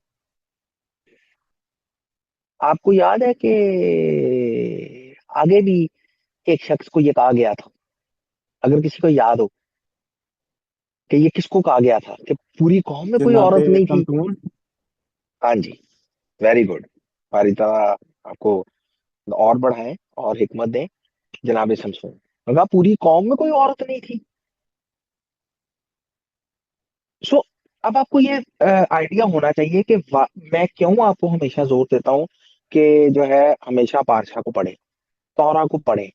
आपको याद है कि आगे भी एक शख्स को ये कहा गया था, अगर किसी को याद हो कि ये किसको कहा गया था कि पूरी कौम में कोई जनाबे औरत नहीं थी। शमसून। हाँ जी, वेरी गुड। हमारी तरह आपको और बढ़ाएं और हिकमत दें जनाब शमसून। मगर पूरी कौम में कोई औरत नहीं थी। सो अब आपको ये आइडिया होना चाहिए कि मैं क्यों आपको हमेशा जोर देता हूँ कि जो है हमेशा पारशा को पढ़े, तौरा को पढ़े।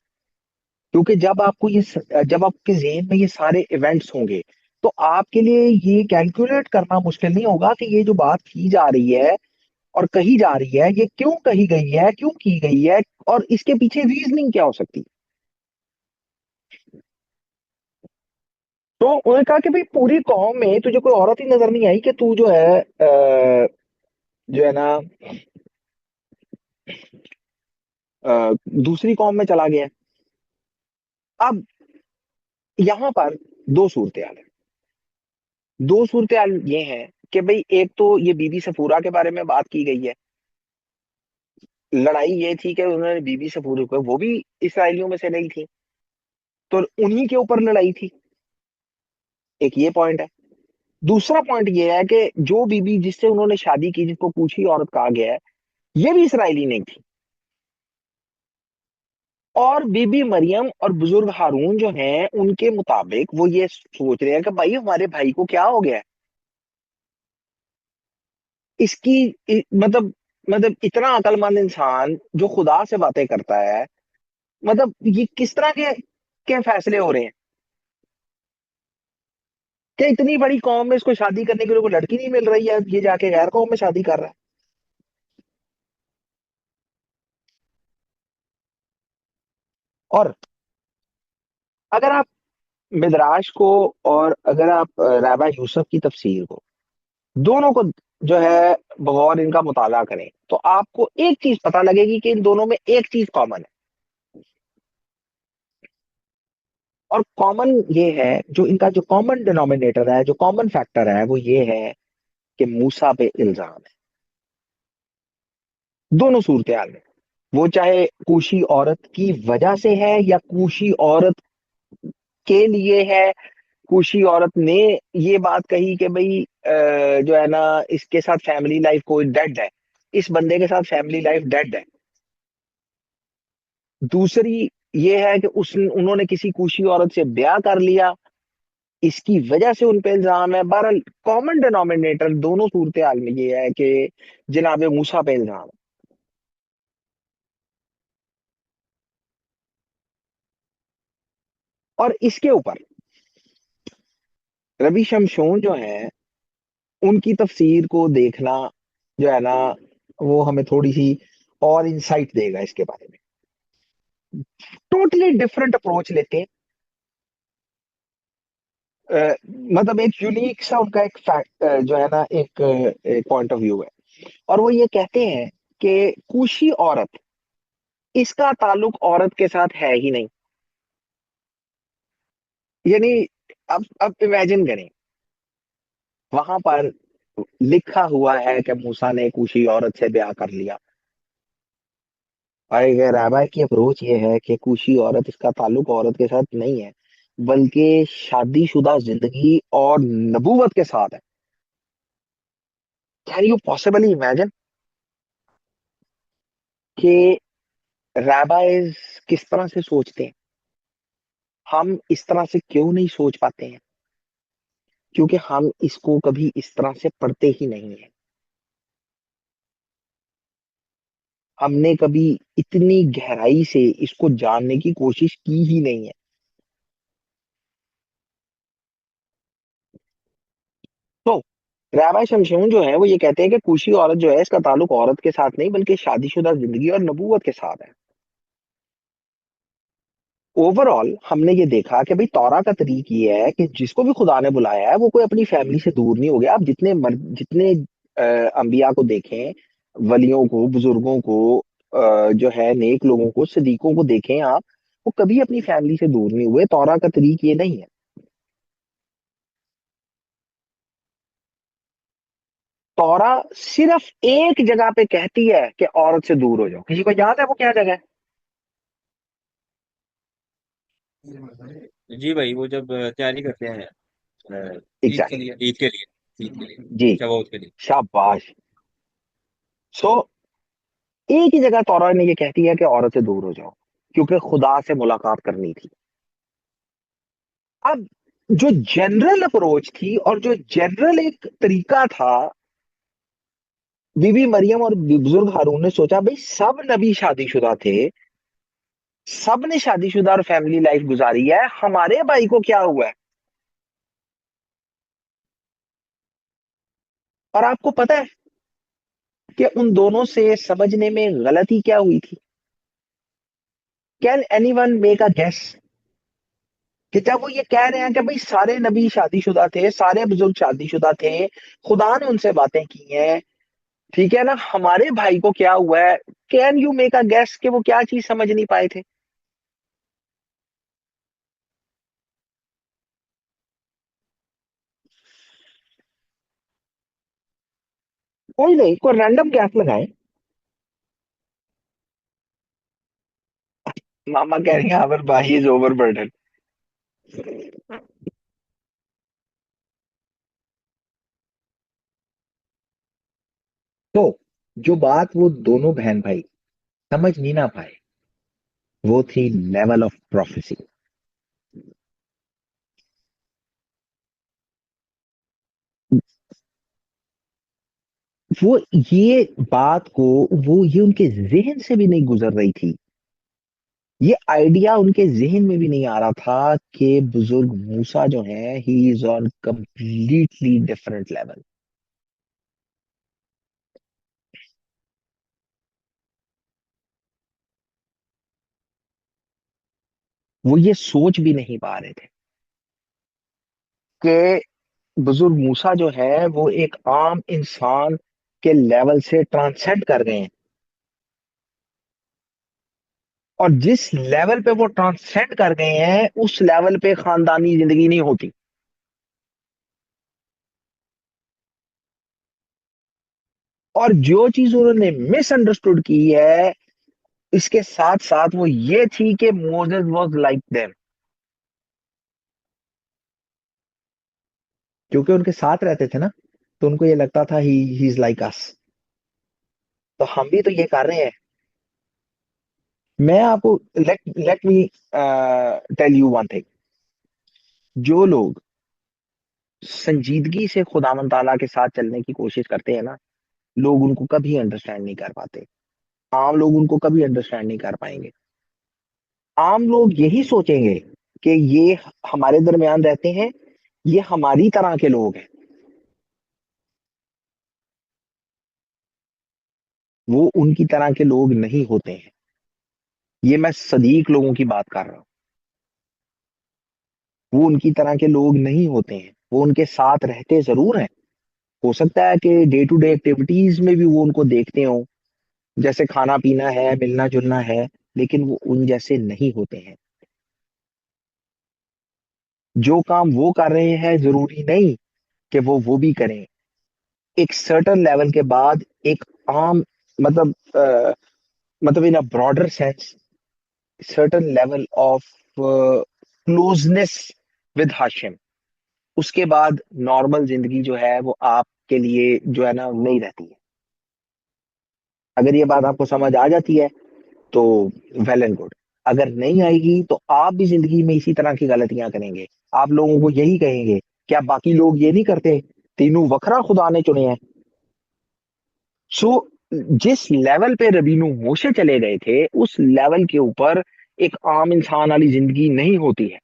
क्योंकि जब आपके जेहन में ये सारे इवेंट्स होंगे, तो आपके लिए ये कैलकुलेट करना मुश्किल नहीं होगा कि ये जो बात की जा रही है और कही जा रही है, ये क्यों कही गई है, क्यों की गई है, और इसके पीछे रीजनिंग क्या हो सकती है। तो उन्होंने कहा कि भाई पूरी कौम में तुझे कोई औरत ही नजर नहीं आई कि तू जो है जो है ना दूसरी कौम में चला गया। अब यहां पर दो सूरत हाल है। दो सूरत हाल ये है कि भाई एक तो ये बीबी सफूरा के बारे में बात की गई है। लड़ाई ये थी कि उन्होंने बीबी सफूरा को, वो भी इसराइलियों में से नहीं थी, तो उन्हीं के ऊपर लड़ाई थी। एक ये पॉइंट है। दूसरा पॉइंट ये है कि जो बीबी जिससे उन्होंने शादी की, जिसको कूशी औरत कहा गया है, ये भी इसराइली नहीं थी। और बीबी मरियम और बुजुर्ग हारून जो हैं उनके मुताबिक वो ये सोच रहे हैं कि भाई हमारे भाई को क्या हो गया है। इसकी मतलब इतना अक्लमंद इंसान जो खुदा से बातें करता है, मतलब ये किस तरह के फैसले हो रहे हैं कि इतनी बड़ी कौम में इसको शादी करने के लिए कोई लड़की नहीं मिल रही है, ये जाके गैर कौम में शादी कर रहा है। और अगर आप मिदराश को और अगर आप राबा यूसुफ की तफसीर को, दोनों को जो है बगौर इनका मुताला करें, तो आपको एक चीज पता लगेगी कि इन दोनों में एक चीज कॉमन है। और कॉमन ये है, जो इनका जो कॉमन डिनोमिनेटर है, जो कॉमन फैक्टर है, वो ये है कि मूसा पे इल्जाम है। दोनों सूरत हाल में, वो चाहे कूशी औरत की वजह से है या कूशी औरत के लिए है। कूशी औरत ने ये बात कही कि भाई जो है ना, इसके साथ फैमिली लाइफ कोई डेड है, इस बंदे के साथ फैमिली लाइफ डेड है। दूसरी ये है कि उस उन्होंने किसी कूशी औरत से ब्याह कर लिया, इसकी वजह से उन पे इल्जाम है। बहरहाल कॉमन डिनोमिनेटर दोनों सूरत हाल में ये है कि जनाब मूसा पे इल्जाम है। और इसके ऊपर रवि शमशोन जो है, उनकी तफसीर को देखना जो है ना, वो हमें थोड़ी सी और इंसाइट देगा इसके बारे में। टोटली डिफरेंट अप्रोच लेते हैं। मतलब एक यूनिक सा उनका एक फैक्ट जो है ना, एक पॉइंट ऑफ व्यू है। और वो ये कहते हैं कि कूशी औरत, इसका ताल्लुक औरत के साथ है ही नहीं। यानी अब इमेजिन करें, वहां पर लिखा हुआ है कि मूसा ने कूशी औरत से ब्याह कर लिया, और एक रैबा की अप्रोच ये है कि कूशी औरत, इसका ताल्लुक औरत के साथ नहीं है बल्कि शादीशुदा जिंदगी और नबूवत के साथ है। कैन यू पॉसिबली इमेजिन कि रैबाइज किस तरह से सोचते हैं? हम इस तरह से क्यों नहीं सोच पाते हैं? क्योंकि हम इसको कभी इस तरह से पढ़ते ही नहीं है। हमने कभी इतनी गहराई से इसको जानने की कोशिश की ही नहीं है। तो रैबा शमशून जो है वो ये कहते हैं कि कूशी औरत जो है, इसका ताल्लुक औरत के साथ नहीं बल्कि शादीशुदा जिंदगी और नबूवत के साथ है। ओवरऑल हमने ये देखा कि भाई तौरा का तरीक ये है कि जिसको भी खुदा ने बुलाया है वो कोई अपनी फैमिली से दूर नहीं हो गया। आप जितने अंबिया को देखें, वलियों को, बुजुर्गों को, जो है नेक लोगों को, सदीकों को देखें आप, वो कभी अपनी फैमिली से दूर नहीं हुए। तौरा का तरीक ये नहीं है। तौरा सिर्फ एक जगह पे कहती है कि औरत से दूर हो जाओ। किसी को याद है वो क्या जगह है? जी भाई, वो जब तैयारी करते हैं ईद के एग्जैक्टली, लिए, ईद के लिए, ईद के लिए, जी, शबाउत के लिए। शाबाश। सो एक ही जगह तौरा ने ये कहती है कि औरत से दूर हो जाओ, क्योंकि खुदा से मुलाकात करनी थी। अब जो जनरल अप्रोच थी और जो जनरल एक तरीका था, बीबी मरियम और बुजुर्ग हारून ने सोचा भाई सब नबी शादीशुदा थे, सब ने शादीशुदा और फैमिली लाइफ गुजारी है, हमारे भाई को क्या हुआ है? और आपको पता है कि उन दोनों से समझने में गलती क्या हुई थी? Can anyone make a guess कि जब वो ये कह रहे हैं कि भाई सारे नबी शादीशुदा थे, सारे बुजुर्ग शादीशुदा थे, खुदा ने उनसे बातें की हैं, ठीक है ना, हमारे भाई को क्या हुआ है? Can you make a guess कि वो क्या चीज समझ नहीं पाए थे? कोई नहीं, कोई रैंडम गैस लगाए। मामा कह रही हैं अवर भाई इज ओवर बर्डन। तो जो बात वो दोनों बहन भाई समझ नहीं ना पाए, वो थी लेवल ऑफ प्रोफेसी। वो ये बात को, वो ये उनके जहन से भी नहीं गुजर रही थी, ये आइडिया उनके जहन में भी नहीं आ रहा था कि बुजुर्ग मूसा जो है, he is on completely different level. वो ये सोच भी नहीं पा रहे थे कि बुजुर्ग मूसा जो है वो एक आम इंसान के लेवल से ट्रांसेंड कर गए हैं, और जिस लेवल पे वो ट्रांसेंड कर गए हैं उस लेवल पे खानदानी जिंदगी नहीं होती। और जो चीज उन्होंने मिसअंडरस्टूड की है इसके साथ साथ वो ये थी कि मोसेस वाज लाइक देम, क्योंकि उनके साथ रहते थे ना, तो उनको ये लगता था ही इज लाइक अस। तो हम भी तो ये कर रहे हैं। मैं आपको let let me tell you one thing. जो लोग संजीदगी से खुदावंद ताला के साथ चलने की कोशिश करते हैं ना, लोग उनको कभी अंडरस्टैंड नहीं कर पाते। आम लोग उनको कभी अंडरस्टैंड नहीं कर पाएंगे। आम लोग यही सोचेंगे कि ये हमारे दरमियान रहते हैं, ये हमारी तरह के लोग हैं। वो उनकी तरह के लोग नहीं होते हैं। ये मैं सदीक लोगों की बात कर रहा हूं। वो उनकी तरह के लोग नहीं होते हैं। वो उनके साथ रहते जरूर हैं। हो सकता है कि डे टू डे एक्टिविटीज में भी वो उनको देखते हो, जैसे खाना पीना है, मिलना जुलना है, लेकिन वो उन जैसे नहीं होते हैं। जो काम वो कर रहे हैं जरूरी नहीं कि वो भी करें। एक सर्टन लेवल के बाद एक आम मतलब मतलब in a broader sense certain level of closeness with Hashem, उसके बाद नॉर्मल जिंदगी जो है वो आपके लिए जो है ना नहीं रहती है। अगर ये बात आपको समझ आ जाती है तो वेल एंड गुड। अगर नहीं आएगी तो आप भी जिंदगी में इसी तरह की गलतियां करेंगे। आप लोगों को यही कहेंगे, क्या बाकी लोग ये नहीं करते, तीनों वखरा खुदा ने चुने हैं। सो जिस लेवल पे रबीनु मोशे चले गए थे उस लेवल के ऊपर एक आम इंसान वाली जिंदगी नहीं होती है।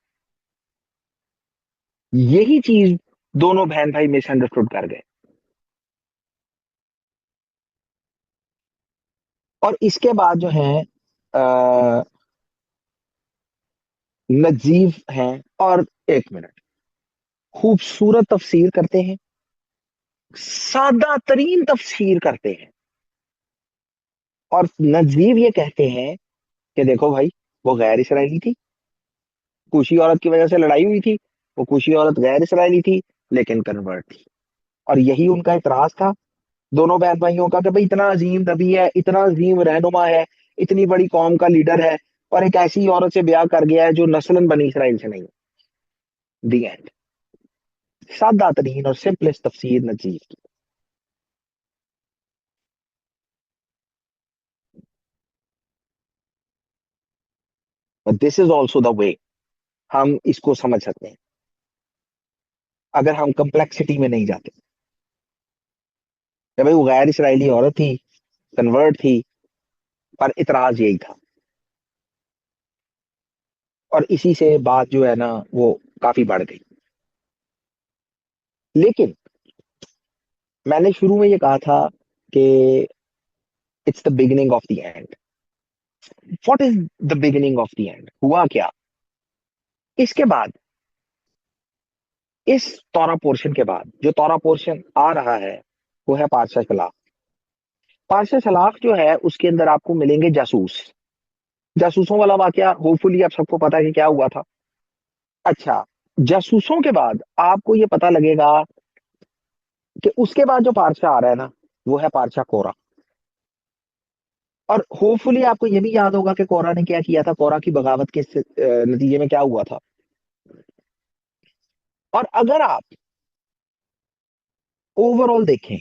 यही चीज दोनों बहन भाई मिसअंडरस्टूड कर गए। और इसके बाद जो है नजीफ हैं, और एक मिनट, खूबसूरत तफसीर करते हैं, सादा तरीन तफसीर करते हैं। और नजीब ये कहते हैं कि देखो भाई, वो गैर इसराइली थी, कूशी औरत की वजह से लड़ाई हुई थी, वो कूशी औरत गैर इसराइली थी लेकिन कन्वर्ट थी। और यही उनका इतराज था दोनों बहन भाइयों का, कि भाई इतना अजीम नबी है, इतना अजीम रहनुमा है, इतनी बड़ी कौम का लीडर है, और एक ऐसी औरत से ब्याह कर गया है जो नस्लन बनी इसराइल से नहीं। दी एंड। सादा तरीन और सिंपलेस्ट तफसीर नजीब की। This is also the way हम इसको समझ सकते हैं, अगर हम कम्प्लेक्सिटी में नहीं जाते। कि भाई वो गैर इसराइली औरत थी, कन्वर्ट थी, पर इतराज यही था। और इसी से बात जो है ना वो काफी बढ़ गई। लेकिन मैंने शुरू में ये कहा था कि it's the beginning of the and. What is the beginning of the and? हुआ क्या इसके बाद? इस तौरा पोर्शन के बाद जो तौरा पोर्शन आ रहा है वो है पारसा शलाफ। पारसा शलाफ जो है उसके अंदर आपको मिलेंगे जासूस। जासूसों वाला वाकया होपफुली आप सबको पता है कि क्या हुआ था। अच्छा, जासूसों के बाद आपको ये पता लगेगा कि उसके बाद जो पारसा आ रहा है ना वो है पारसा कोरा। और होपफुली आपको ये भी याद होगा कि कोरा ने क्या किया था, कोरा की बगावत के नतीजे में क्या हुआ था। और अगर आप ओवरऑल देखें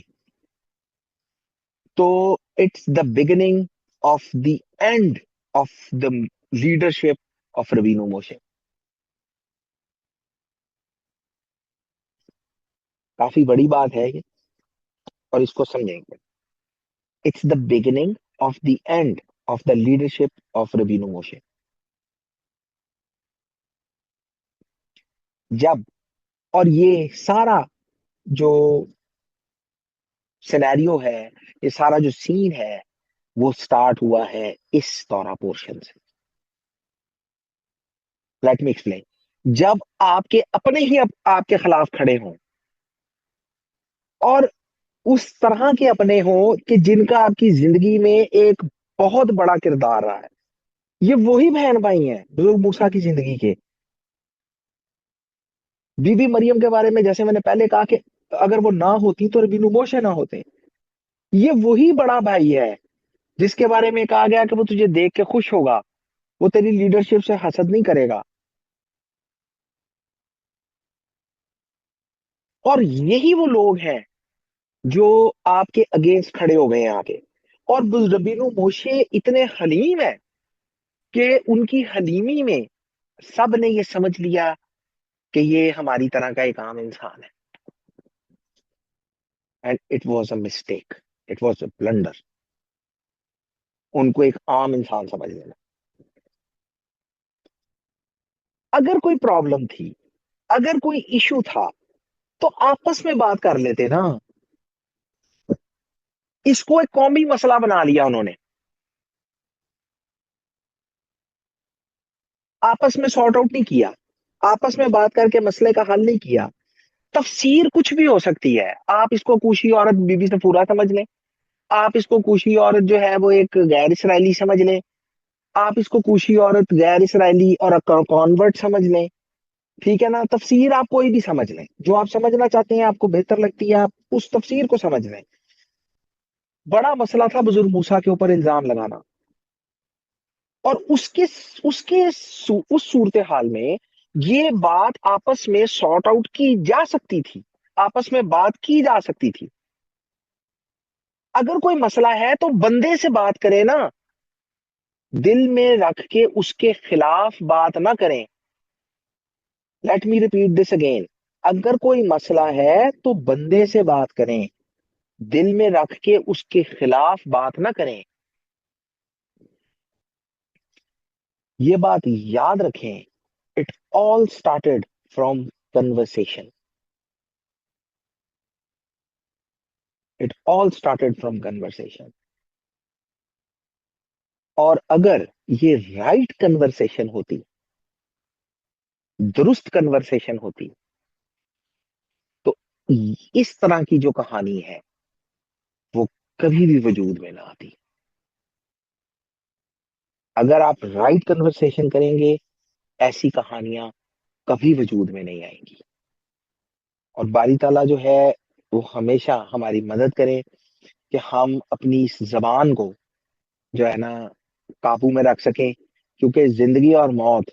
तो it's the beginning of the end of the leadership of Rabbeinu Moshe. काफी बड़ी बात है ये, और इसको समझेंगे। It's the beginning of the end of the leadership of Rabbeinu Moshe. जब, और ये सारा जो सिनेरियो है, ये सारा जो सीन है वो स्टार्ट हुआ है इस तौरा पोर्शन से। Let me explain. जब आपके अपने ही आपके खिलाफ खड़े हों, और उस तरह के अपने हों कि जिनका आपकी जिंदगी में एक बहुत बड़ा किरदार रहा है। ये वही बहन भाई हैं बुजुर्ग मूसा की जिंदगी के। बीबी मरियम के बारे में जैसे मैंने पहले कहा कि अगर वो ना होती तो रबीनु मोशे ना होते। ये वही बड़ा भाई है जिसके बारे में कहा गया कि वो तुझे देख के खुश होगा, वो तेरी लीडरशिप से हसद नहीं करेगा। और यही वो लोग हैं जो आपके अगेंस्ट खड़े हो गए हैं आके। और बुज़रबीनो मोशे इतने हलीम है कि उनकी हलीमी में सब ने ये समझ लिया कि ये हमारी तरह का एक आम इंसान है। And it was a mistake, it was a blunder उनको एक आम इंसान समझ लेना। अगर कोई प्रॉब्लम थी, अगर कोई इशू था, तो आपस में बात कर लेते ना। इसको एक कौमी मसला बना लिया उन्होंने, आपस में सॉर्ट आउट नहीं किया, आपस में बात करके मसले का हल नहीं किया। तफसीर कुछ भी हो सकती है। आप इसको कूशी औरत बीबी से पूरा समझ लें, आप इसको कूशी औरत जो है वो एक गैर इसराइली समझ लें, आप इसको कूशी औरत गैर इसराइली और कॉन्वर्ट समझ लें। ठीक है ना, तफसीर आप कोई भी समझ लें, जो आप समझना चाहते हैं, आपको बेहतर लगती है, आप उस तफसीर को समझ लें। बड़ा मसला था बुजुर्ग मूसा के ऊपर इल्जाम लगाना। और उस सूरत हाल में ये बात आपस में सॉर्ट आउट की जा सकती थी, आपस में बात की जा सकती थी। अगर कोई मसला है तो बंदे से बात करें ना, दिल में रख के उसके खिलाफ बात ना करें। Let me repeat this again. अगर कोई मसला है तो बंदे से बात करें, दिल में रख के उसके खिलाफ बात ना करें। ये बात याद रखें। It all started from conversation, it all started from conversation. और अगर ये राइट कन्वर्सेशन होती, दुरुस्त कन्वर्सेशन होती, तो इस तरह की जो कहानी है वो कभी भी वजूद में ना आती। अगर आप राइट कन्वर्सेशन करेंगे, ऐसी कहानियां कभी वजूद में नहीं आएंगी। और बारी ताला जो है वो हमेशा हमारी मदद करे कि हम अपनी इस जबान को जो है ना काबू में रख सकें, क्योंकि जिंदगी और मौत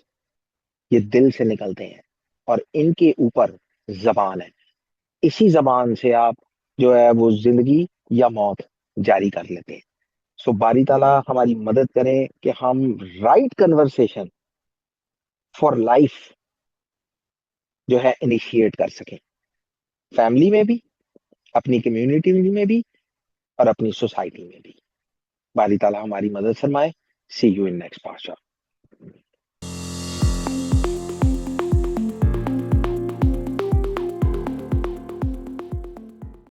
ये दिल से निकलते हैं और इनके ऊपर जबान है। इसी जबान से आप जो है वो जिंदगी या मौत जारी कर लेते हैं। सो बारी ताला हमारी मदद करें कि हम राइट कन्वर्सेशन फॉर लाइफ जो है इनिशिएट कर सकें, फैमिली में भी, अपनी कम्युनिटी में भी, और अपनी सोसाइटी में भी। बारी ताला हमारी मदद फरमाए। सी यू इन नेक्स्ट पार्ट।